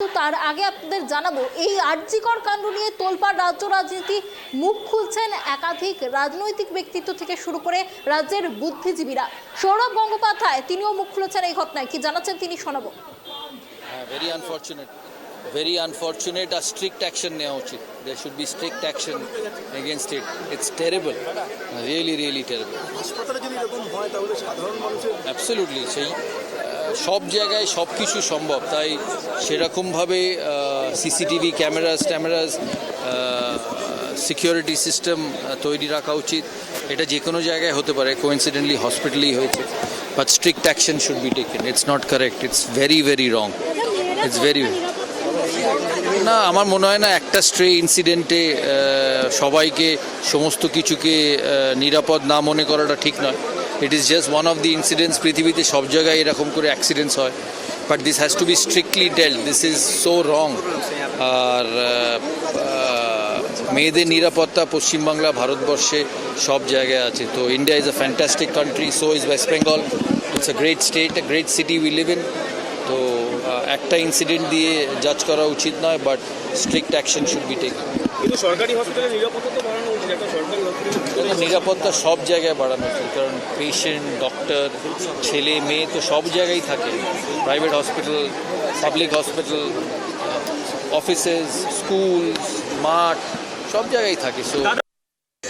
তার আগে আপনাদের জানাবো, এই আরজিকর কাণ্ড নিয়ে তোলপাড় রাজ্য রাজনীতি। মুখ খুলছেন একাধিক রাজনৈতিক ব্যক্তিত্ব থেকে শুরু করে রাজ্যের বুদ্ধিজীবীরা। সৌরভ গঙ্গোপাধ্যায় তিনিও মুখ খুলেছেন এই ঘটনায়। কি জানাচ্ছেন তিনি, শোনাবো। Very unfortunate. A strict action নেওয়া উচিত. There should be strict action against it. It's terrible. Really terrible. হাসপাতালে যদি এরকম হয় তাহলে সাধারণ মানুষের Absolutely. সেই সব জায়গায় সব কিছু সম্ভব, তাই সেরকমভাবে সিসিটিভি ক্যামেরাস সিকিউরিটি সিস্টেম তৈরি রাখা উচিত। এটা যে কোনো জায়গায় হতে পারে, কোইন্সিডেন্টলি হসপিটালেই হয়েছে, but strict action should be taken. It's not correct, it's very wrong, it's very না। আমার মনে হয় না একটা স্ট্রে ইনসিডেন্টে সবাইকে সমস্ত কিছুকে নিরাপদ না মনে করাটা ঠিক নয়। It is just one of the incidents. পৃথিবীতে সব জায়গায় এরকম করে অ্যাক্সিডেন্টস হয়, but this has to be strictly dealt. This is so wrong. আর মেয়েদের নিরাপত্তা পশ্চিমবাংলা, ভারতবর্ষে সব জায়গায় আছে। তো India is a fantastic country, so is West Bengal. It's a great state, a great city we live in. তো একটা ইনসিডেন্ট দিয়ে জাজ করা উচিত নয়, but strict action should be taken. কিন্তু সরকারি হসপিটালে নিরাপত্তা তো বাড়ানো উচিত। একটা সরকারি হসপিটালে নিরাপত্তা সব জায়গায় বাড়ানো উচিত, কারণ পেশেন্ট, ডক্টর, ছেলে মেয়ে তো সব জায়গায় থাকে। Private hospital, public hospital, offices, school, মাঠ, সব জায়গায় থাকে। সো